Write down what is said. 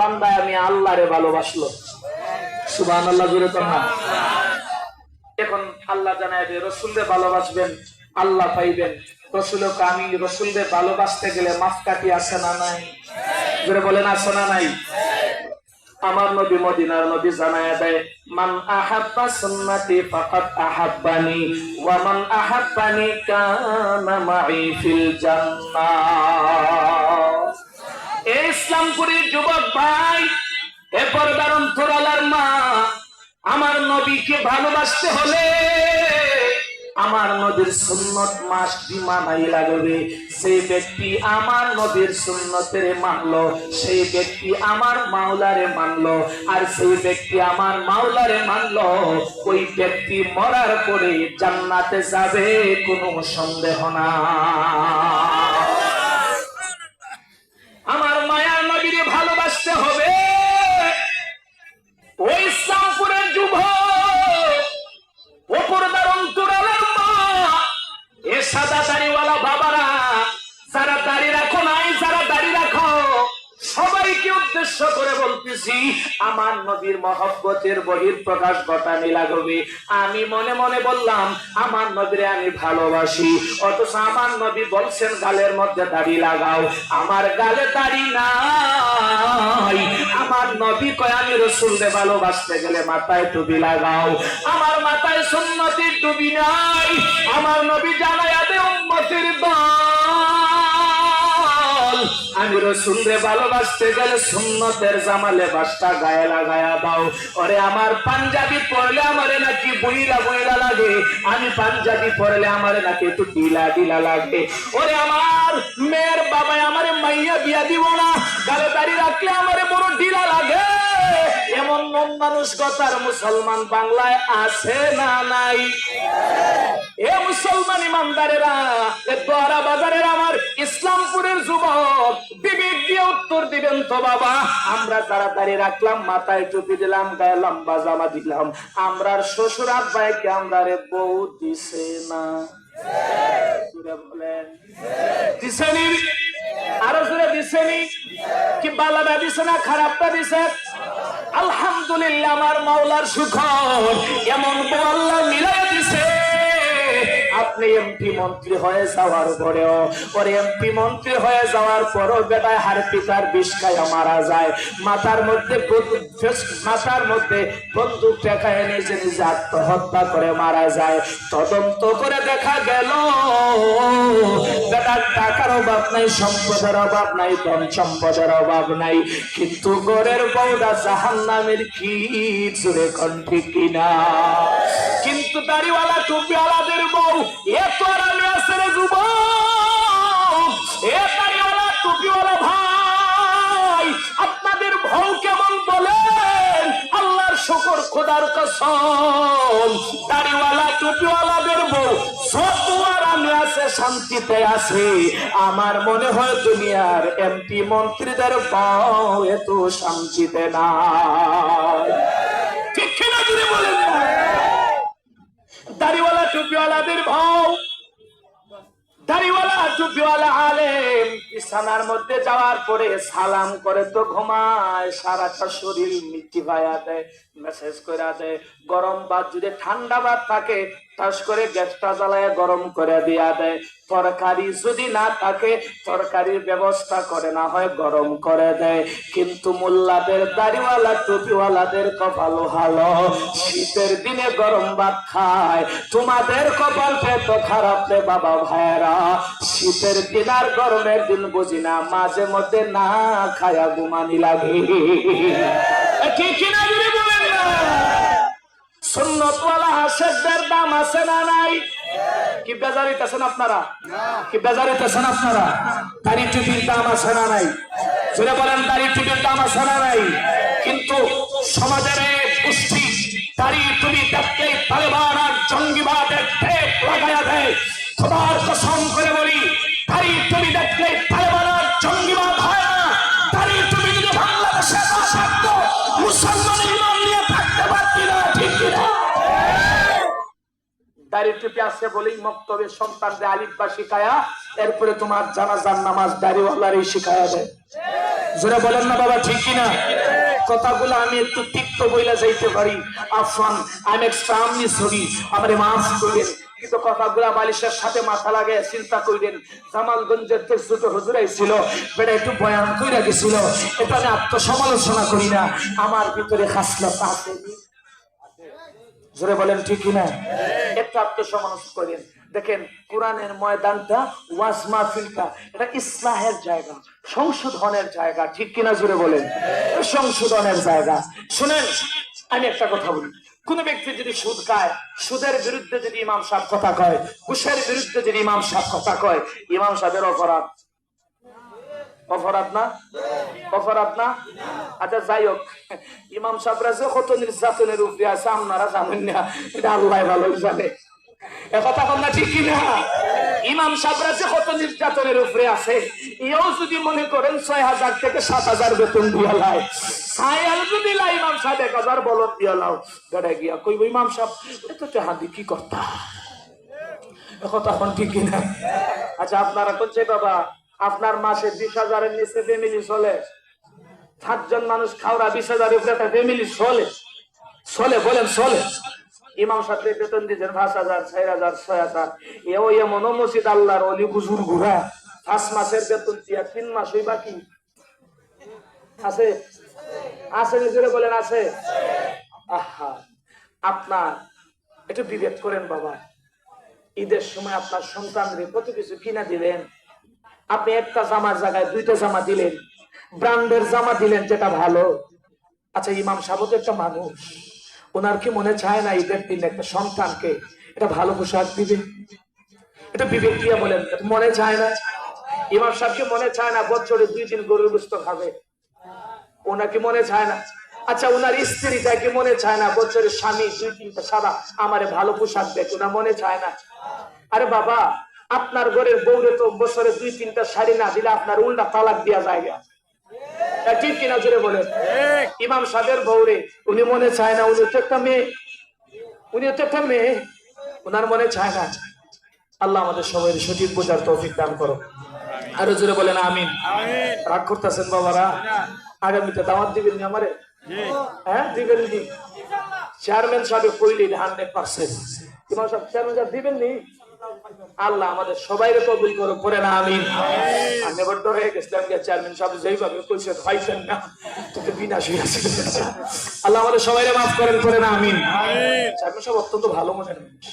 বান্দা আমি আল্লাহরে ভালোবাসলো। সুবহানাল্লাহ জোরে কথা। এখন আল্লাহ জানায় যে রাসূলকে ভালোবাসবেন আল্লাহ পাইবেন। রাসূলকে আমি রাসূলকে ভালোবাসতে গেলে মাপকাঠি আছে না নাই? জোরে বলেন আছে না নাই? আমার নবী মদিনার নবী জানায়া দেয়, মান আহাব্বা সুন্নতি ফাকাদ আহাব্বানি ওয়া মান আহাব্বানি কানা মাই ফিল জান্নাহ। এই ইসলামপুরীর যুবক ভাই, এ পর্দার অন্তরালার মা, আমার নবীকে ভালোবাসতে হলে আমার নবীর সুন্নত মাসটি মানাই লাগবে। সেই ব্যক্তি আমার নবীর সুন্নতের মানলো, সেই ব্যক্তি আমার মাওলারে মানলো, আর সেই ব্যক্তি আমার মাওলারে মানলো, ওই ব্যক্তি মরার পরে জান্নাতে যাবে, কোনো সন্দেহ না। আমার মায়ার নবীরে ভালোবাসতে হবে। ওই ইসলামপুরের যুবক, ওপরদার অন্তরালের মা, এ সাদা দাড়িওয়ালা বাবারা, যারা দাড়ি রাখো নাই, যারা দাড়ি রাখো, সবাইকে উদ্দেশ্য করে বলতেছি, আমার নবীর মহব্বতের বহিঃপ্রকাশ ঘটানি লাগবে। আমি মনে মনে বললাম আমার নবীরে আমি ভালোবাসি, অথচ আমার নবী বলছেন গালের মধ্যে দাড়ি লাগাও। আমার গালে দাড়ি নাই। আমার নবী কয় আমি রাসূলকে ভালোবাসতে গেলে মাথায় টুপি লাগাও। আমার মাথায় সুন্নতের টুপি নাই। আমার নবী জানায়া দেয় উম্মতের দল, আমি রাসূলকে ভালোবাসতে গেলে সুন্নতের জামা লেবাসটা গায়ে লাগায়া দাও। ওরে আমার পাঞ্জাবি পরলে আমারে নাকি বুইরা বুইরা লাগে, আমি পাঞ্জাবি পরলে আমারে নাকি একটু ঢিলা ঢিলা লাগে। ওরে আমার মেয়ের বাবা আমারে মাইয়া বিয়া দিব না, গালে দাড়ি রাখলে আমারে বড় ঢিলা লাগে। এমন মন মানসিকতার মুসলমান বাংলায় আছে না নাই? এ মুসলমান ইমানদারেরা, এ দোয়ারা বাজারের আমার ইসলামপুরের যুবক, বিবেক দিয়ে উত্তর দিবেন তো বাবা। আমরা তাড়াতাড়ি রাখলাম, মাথায় টুপি দিলাম, গায়ে লম্বা জামা দিলাম, আমরার শ্বশুর আব্বাইকে আমরা রে বউ দিছে না? বলেন দিছেনি? আরো জোরে দিছেনি? কি বালাটা দিছে না খারাপটা দিছে? আলহামদুলিল্লাহ, আমার মাওলার শুকর, এমন বউ আল্লাহ মিলাই দিছে। আপনি এমপি মন্ত্রী হয়ে যাওয়ার পরেও, পরে এমপি মন্ত্রী হয়ে যাওয়ার পরও বেটায় হার পিতার বিষ খাইয়া মারা যায়, মাথার মধ্যে বন্দুক টেকায় নিজে নিজে আত্মহত্যা করে মারা যায়। তদন্ত করে দেখা গেল বেটার টাকার অভাব নাই, সম্পদের অভাব নাই, ধন সম্পদের অভাব নাই, কিন্তু ঘরের বউটা জাহান্নামের কি জোরে কোন ঠিক কিনা? কিন্তু দাড়িওয়ালা টুপিওয়ালাদের বউ এত আরামে আছে রে যুবক। এ দাড়িওয়ালা টুপিওয়ালা ভাই, আপনাদের বউ কেমন বলেন? আল্লাহর শুকর, খোদার কসম, দাড়িওয়ালা টুপিওয়ালাদের বউ যত আরামে আছে, শান্তিতে আছে, আমার মনে হয় দুনিয়ার এমপি মন্ত্রীদের বউ এত শান্তিতে না। ঠিক কিনা যদি বলেন না? দাড়িওয়ালা টুপিওয়ালাদের ভাও, দাড়িওয়ালা টুপিওয়ালা আলেম বিছানার মধ্যে যাওয়ার পরে সালাম করে তো ঘুমায়, সারাটা শরীর মিষ্টি ভাইয়া দেয়, মেসেজ করে দেয়। গরম ভাত যদি ঠান্ডা ভাত থাকে, তাস করে গ্যাসটা জ্বালায় গরম করে দিয়া দেয়। তরকারি যদি না থাকে, তরকারির ব্যবস্থা করে না হয় গরম করে দেয়। কিন্তু মোল্লাদের, দাড়িওয়ালা টুপিওয়ালাদের কপাল ভালো, শীতের দিনে গরম ভাত খায়। তোমাদের কপাল এত খারাপ রে বাবা ভাইরা, শীতের দিন আর গরমের দিন বুঝি না, মাঝে মধ্যে না খায়া ঘুমানি লাগে। ঠিক কিনা যদি বলেন না? সুন্নতওয়ালা হাসেদের দাম আছে না নাই? কি বেজারিতেছেন আপনারা? কি বেজারিতেছেন আপনারা? দাড়ি টুপির দাম আছে না নাই? যেটা বলেন দাড়ি টুপির দাম আছে না নাই? কিন্তু সমাজের গোষ্ঠী দাড়ি টুপি দেখলেই তালেবান আর জঙ্গিবাদের ঠেক লাগায়া দেয়। খোদার কসম করে বলি, দাড়ি টুপি দেখলেই তালেবান আর জঙ্গিবাদ হয় না। দাড়ি টুপি যদি বাংলাদেশে না থাকতো, মুসলমান ইমান নিয়ে থাকতে পারতি না। ঠিক কিনা? দাড়ি টুপি আছে বলেই মক্তবের সন্তানদের আলিফ বা শিখায়া এরপরে তোমার জানাজার নামাজ দাড়িওয়ালারই শিখায়া দেয়। জোরে বলেন না বাবা, ঠিক কিনা? কথাগুলো আমি একটু তিক্ত বইলা যাইতে পারি, Affan I am extremely sorry, আমারে মাফ করেন, কিন্তু কথাগুলা বালিশের সাথে মাথা লাগে চিন্তা কইলেন। জামালগঞ্জের ছোট হুজুরাই ছিল, বেটা একটু বয়ান কইরা গেছিল, এটা আমি আত্মসমালোচনা করি না, আমার ভিতরে খাসলত আছে। জোরে বলেন ঠিক কিনা? একটু আত্মসমালোচনা করেন। দেখেন কোরআনের ময়দানটা, ওয়াজ মাহফিলটা, এটা ইসলাহের জায়গা, সংশোধনের জায়গা, ঠিক কিনা? জোরে বলেন, সংশোধনের জায়গা। শুনেন, আমি একটা কথা বলি, কোন ব্যক্তি যদি সুদ খায়, সুদের বিরুদ্ধে যদি ইমাম সাহেব কথা কয়, ঘুষের বিরুদ্ধে যদি ইমাম সাহেব কথা কয়, ইমাম সাহেবের অপরাধ। অপরাধ না? অপরাধ না? আচ্ছা যাই হোক, ইমাম সাহেবরা যে কত নির্যাতনের উপরে আছে আপনারা জানেন না, এটা আল্লাহ ভালো জানে। একথা কম না, ঠিক কিনা? ইমাম সাহেবরা যে কত নির্যাতনের উপরে আছে, এও যদি মনে করেন ৬,০০০ থেকে ৭,০০০ বেতন দিয়া লাই, সায়াল যদি লাই ইমাম সাহেব ১,০০০ বলদ দিয়া লাও, বেড়া গিয়া কইব ইমাম সাহেব এত হাদি কি করতা। একথা এখন ঠিক কিনা? আচ্ছা আপনারা করছে বাবা, আপনার মাসে ২০,০০০-এর নিচে ফ্যামিলি চলে? ৭ জন মানুষ খাওয়া ২০,০০০ উপরে একটা ফ্যামিলি চলে? চলে বলেন, চলে? ইমাম সাহেব বেতন দিচ্ছেন ৫,০০০, ৬,০০০, ৬,০০০। এও এমন মসজিদ আল্লাহর অলি হুজুর ঘুরা ৫ মাসের বেতন দিয়া ৩ মাসই বাকি আছে। আছে নিজেরা বলেন, আছে? আহা, আপনার একটু বিবেক করেন বাবা। ঈদের সময় আপনার সন্তানদের কত কিছু কিনা দিলেন, আপনি একটা জামার জায়গায় 2টা জামা দিলেন, ব্র্যান্ডের জামা দিলেন যেটা ভালো। আচ্ছা ইমাম সাহেব তো একটা মানুষ, ওনার কি মনে চায় না ঈদের দিন একটা সন্তানকে এটা ভালো পোশাক দিবে? এটা বিবেক দিয়ে বলেন, মনে চায় না? ইমাম সাহেবকে মনে চায় না বছরে 2 দিন গরুর গোশত খাবে? ওনাকে মনে চায় না? আচ্ছা ওনার স্ত্রীটা কি মনে চায় না বছরে স্বামী 2-3টা সাদা আমারে ভালো পোশাক দেখ? ওনার মনে চায় না? আরে বাবা, আপনার ঘরের বউরে তো বছরে 2-3টা শাড়ি না দিলে আপনার উল্টা তালাক দেওয়া জায়গা, ঠিক কিনা? জোরে বলেন। ইমাম সাহেবের বউরে উনি মনে চায় না? উনি তো একটা মেয়ে, উনি তো একটা মেয়ে, ওনার মনে চায় না? আল্লাহ আমাদের সবাই সঠিক বোঝার তৌফিক দান করো। আরো জোরে বলেন আমিন। রাগ করতেছেন বাবারা? আগামীতে দাওয়াত দিবেন নি আমারে? হ্যাঁ দিবেন নি? চেয়ারম্যান সাহেব কইলেন 100%। ইমাম সাহেব চেয়ারম্যান সাহেব দিবেন নি? আল্লাহ আমাদের সবাইকে কবুল করো, করে না আমিন। আমি বড় হয়ে গেছিলাম যে চেয়ারম্যান সাহেব যেইভাবে কইছে পাইছেন না তো বিনাশ হয়ে আছে। আল্লাহ আমাদের সবাইকে মাফ করেন, করে না আমিন। চেয়ারম্যান সাহেব অত্যন্ত ভালো মনের মানুষ।